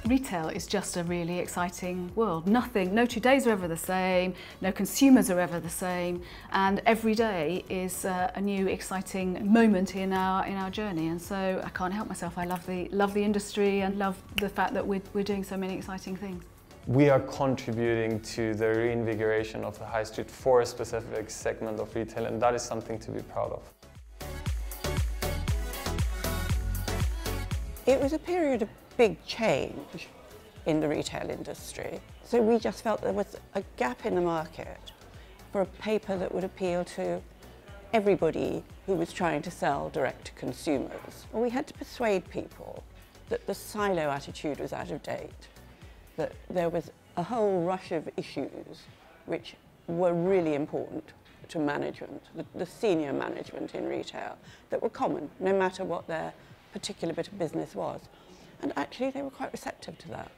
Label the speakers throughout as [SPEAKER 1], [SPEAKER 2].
[SPEAKER 1] Retail is just a really exciting world. No 2 days are ever the same, no consumers are ever the same, and every day is a new exciting moment in our journey. And so I can't help myself. I love the industry and love the fact that we're doing so many exciting things.
[SPEAKER 2] We are contributing to the reinvigoration of the high street for a specific segment of retail, and that is something to be proud of.
[SPEAKER 3] It was a period of big change in the retail industry. So we just felt there was a gap in the market for a paper that would appeal to everybody who was trying to sell direct to consumers. Well, we had to persuade people that the silo attitude was out of date, that there was a whole rush of issues which were really important to management, the senior management in retail, that were common, no matter what their particular bit of business was. And actually they were quite receptive to that.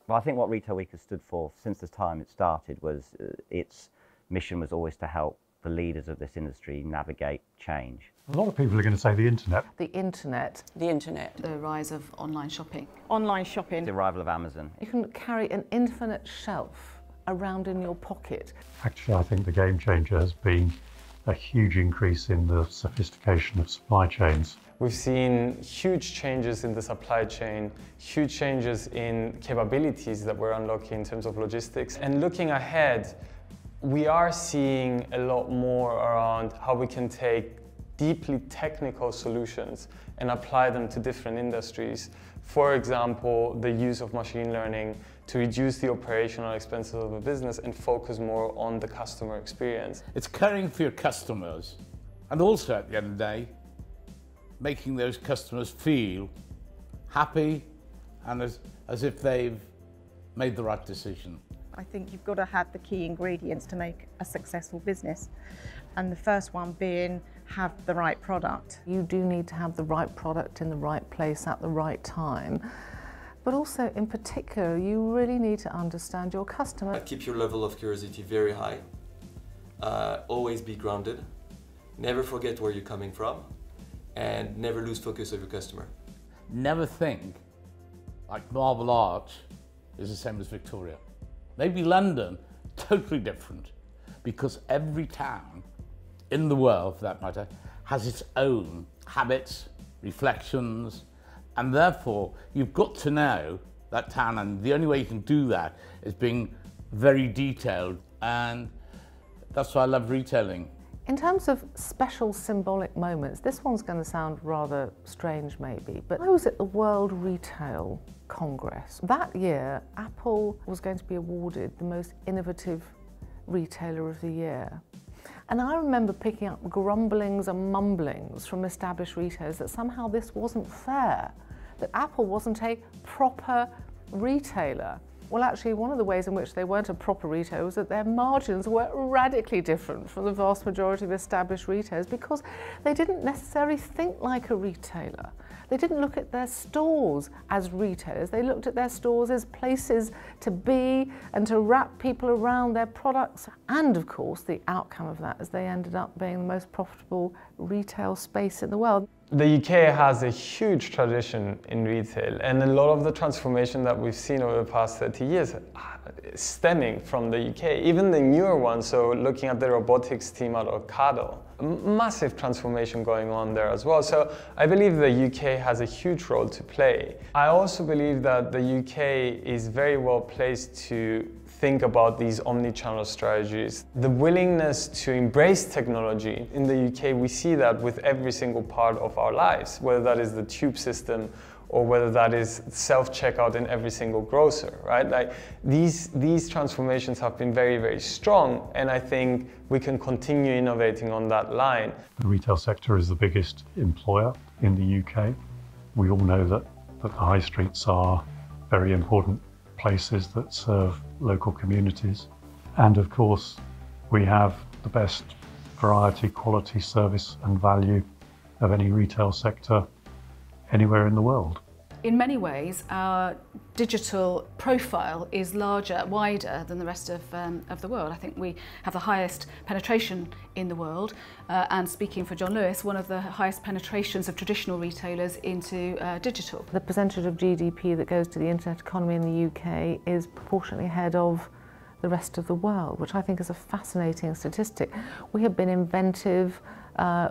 [SPEAKER 4] Well, I think what Retail Week has stood for since the time it started was its mission was always to help the leaders of this industry navigate change.
[SPEAKER 5] A lot of people are going to say the internet.
[SPEAKER 6] The internet.
[SPEAKER 3] The internet.
[SPEAKER 1] The rise of online shopping.
[SPEAKER 6] Online shopping.
[SPEAKER 4] The arrival of Amazon.
[SPEAKER 6] You can carry an infinite shelf around in your pocket.
[SPEAKER 5] Actually, I think the game changer has been a huge increase in the sophistication of supply chains.
[SPEAKER 2] We've seen huge changes in the supply chain, huge changes in capabilities that we're unlocking in terms of logistics. And looking ahead, we are seeing a lot more around how we can take deeply technical solutions and apply them to different industries. For example, the use of machine learning to reduce the operational expenses of a business and focus more on the customer experience.
[SPEAKER 7] It's caring for your customers, and also at the end of the day, making those customers feel happy and as if they've made the right decision.
[SPEAKER 8] I think you've got to have the key ingredients to make a successful business. And the first one being have the right product.
[SPEAKER 6] You do need to have the right product in the right place at the right time. But also, in particular, you really need to understand your customer.
[SPEAKER 9] Keep your level of curiosity very high. Always be grounded. Never forget where you're coming from. And never lose focus of your customer.
[SPEAKER 7] Never think like Marble Arch is the same as Victoria. Maybe London, totally different, because every town in the world, for that matter, has its own habits, reflections, and therefore you've got to know that town, and the only way you can do that is being very detailed, and that's why I love retailing.
[SPEAKER 6] In terms of special symbolic moments, this one's going to sound rather strange maybe, but I was at the World Retail Congress. That year, Apple was going to be awarded the most innovative retailer of the year. And I remember picking up grumblings and mumblings from established retailers that somehow this wasn't fair, that Apple wasn't a proper retailer. Well, actually, one of the ways in which they weren't a proper retailer was that their margins were radically different from the vast majority of established retailers because they didn't necessarily think like a retailer. They didn't look at their stores as retailers. They looked at their stores as places to be and to wrap people around their products. And of course, the outcome of that is they ended up being the most profitable retail space in the world.
[SPEAKER 2] The UK has a huge tradition in retail, and a lot of the transformation that we've seen over the past 30 years is stemming from the UK. Even the newer ones, so looking at the robotics team at Ocado, massive transformation going on there as well. So I believe the UK has a huge role to play. I also believe that the UK is very well placed to think about these omni-channel strategies. The willingness to embrace technology in the UK, we see that with every single part of our lives, whether that is the tube system or whether that is self-checkout in every single grocer, right? Like these transformations have been very, very strong, and I think we can continue innovating on that line.
[SPEAKER 5] The retail sector is the biggest employer in the UK. We all know that the high streets are very important places that serve local communities. And of course, we have the best variety, quality, service and value of any retail sector anywhere in the world.
[SPEAKER 1] In many ways, our digital profile is larger, wider than the rest of the world. I think we have the highest penetration in the world, and speaking for John Lewis, one of the highest penetrations of traditional retailers into digital.
[SPEAKER 6] The percentage of GDP that goes to the internet economy in the UK is proportionately ahead of the rest of the world, which I think is a fascinating statistic. We have been inventive,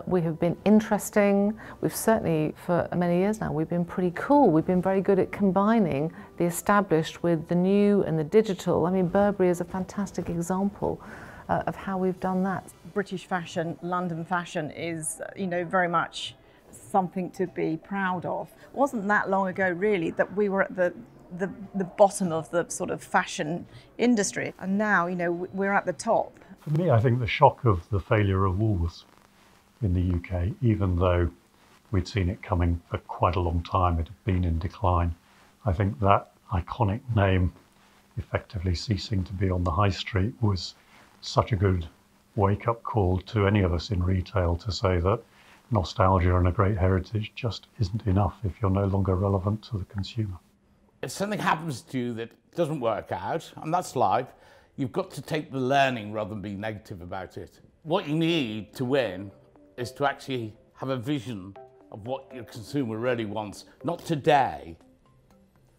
[SPEAKER 6] we have been interesting. We've certainly, for many years now, we've been pretty cool. We've been very good at combining the established with the new and the digital. I mean, Burberry is a fantastic example of how we've done that.
[SPEAKER 8] British fashion, London fashion is, very much something to be proud of. It wasn't that long ago, really, that we were at the bottom of the sort of fashion industry, and now we're at the top.
[SPEAKER 5] For me, I think the shock of the failure of Woolworths in the UK, even though we'd seen it coming for quite a long time, it had been in decline. I think that iconic name effectively ceasing to be on the high street was such a good wake-up call to any of us in retail to say that nostalgia and a great heritage just isn't enough if you're no longer relevant to the consumer.
[SPEAKER 7] If something happens to you that doesn't work out, and that's life, you've got to take the learning rather than be negative about it. What you need to win is to actually have a vision of what your consumer really wants, not today,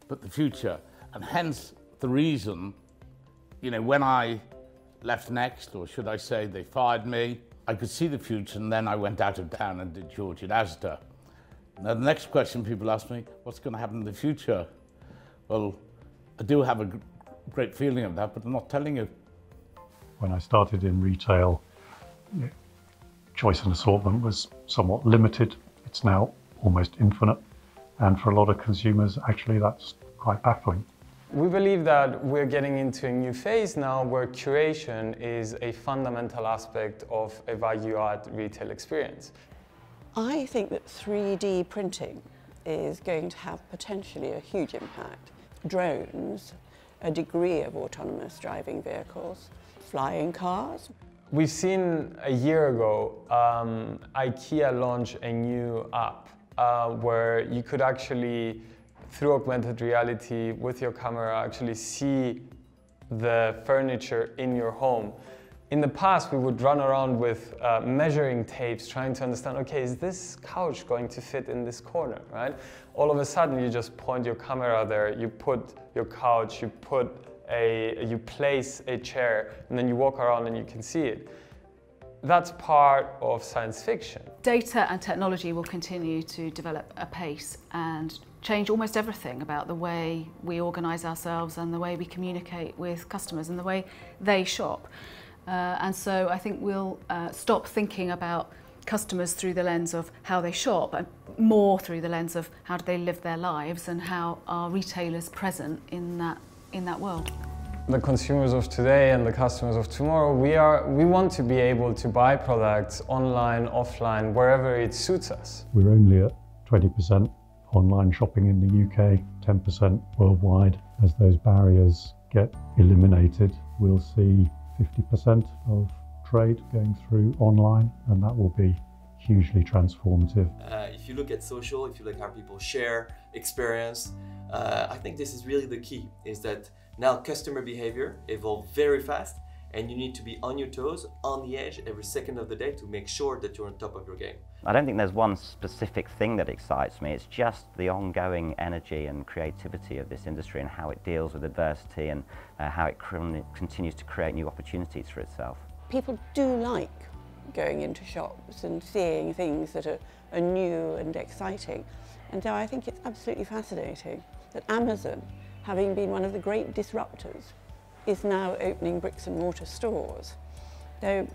[SPEAKER 7] but the future. And hence the reason, when I left Next, or should I say they fired me, I could see the future, and then I went out of town and did George at Asda. Now the next question people ask me, what's going to happen in the future? Well, I do have a great feeling of that, but I'm not telling you.
[SPEAKER 5] When I started in retail, choice and assortment was somewhat limited. It's now almost infinite. And for a lot of consumers, actually, that's quite baffling.
[SPEAKER 2] We believe that we're getting into a new phase now where curation is a fundamental aspect of a value-add retail experience.
[SPEAKER 3] I think that 3D printing is going to have potentially a huge impact. Drones, a degree of autonomous driving vehicles, flying cars.
[SPEAKER 2] We've seen a year ago IKEA launch a new app where you could actually, through augmented reality with your camera, actually see the furniture in your home. In the past, we would run around with measuring tapes trying to understand, okay, is this couch going to fit in this corner, right? All of a sudden, you just point your camera there, you put your couch, you place a chair, and then you walk around and you can see it. That's part of science fiction.
[SPEAKER 1] Data and technology will continue to develop apace and change almost everything about the way we organise ourselves and the way we communicate with customers and the way they shop. And so I think we'll stop thinking about customers through the lens of how they shop and more through the lens of how do they live their lives and how are retailers present in that world.
[SPEAKER 2] The consumers of today and the customers of tomorrow, we want to be able to buy products online, offline, wherever it suits us.
[SPEAKER 5] We're only at 20% online shopping in the UK, 10% worldwide. As those barriers get eliminated, we'll see 50% of trade going through online, and that will be hugely transformative.
[SPEAKER 9] If you look at social, if you look at how people share, experience, I think this is really the key, is that now customer behavior evolves very fast and you need to be on your toes, on the edge every second of the day to make sure that you're on top of your game.
[SPEAKER 4] I don't think there's one specific thing that excites me. It's just the ongoing energy and creativity of this industry and how it deals with adversity and how it continues to create new opportunities for itself.
[SPEAKER 3] People do like going into shops and seeing things that are new and exciting. And so I think it's absolutely fascinating that Amazon, having been one of the great disruptors, is now opening bricks and mortar stores. So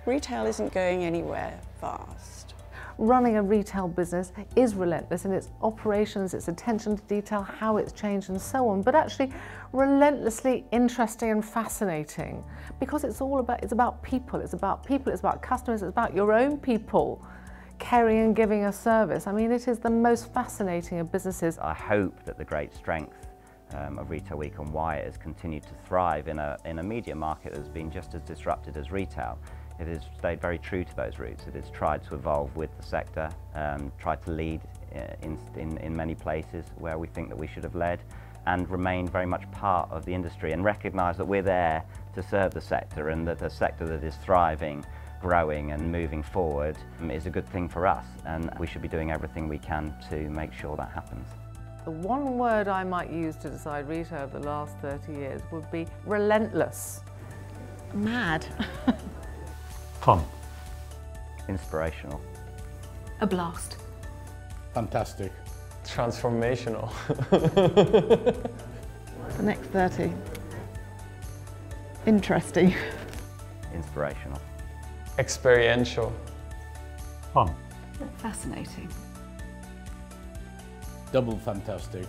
[SPEAKER 3] retail isn't going anywhere fast.
[SPEAKER 6] Running a retail business is relentless in its operations, its attention to detail, how it's changed and so on, but actually relentlessly interesting and fascinating because it's about people, it's about customers, it's about your own people caring and giving a service. I mean, it is the most fascinating of businesses.
[SPEAKER 4] I hope that the great strength of Retail Week and why it has continued to thrive in a media market that has been just as disrupted as retail. It has stayed very true to those roots. It has tried to evolve with the sector, tried to lead in many places where we think that we should have led, and remain very much part of the industry and recognise that we're there to serve the sector, and that a sector that is thriving, growing and moving forward is a good thing for us, and we should be doing everything we can to make sure that happens.
[SPEAKER 6] The one word I might use to decide retail of the last 30 years would be relentless.
[SPEAKER 8] Mad.
[SPEAKER 5] Fun.
[SPEAKER 4] Inspirational.
[SPEAKER 1] A blast.
[SPEAKER 7] Fantastic.
[SPEAKER 2] Transformational.
[SPEAKER 8] The next 30. Interesting.
[SPEAKER 4] Inspirational.
[SPEAKER 2] Experiential.
[SPEAKER 5] Fun.
[SPEAKER 1] Fascinating.
[SPEAKER 7] Double fantastic.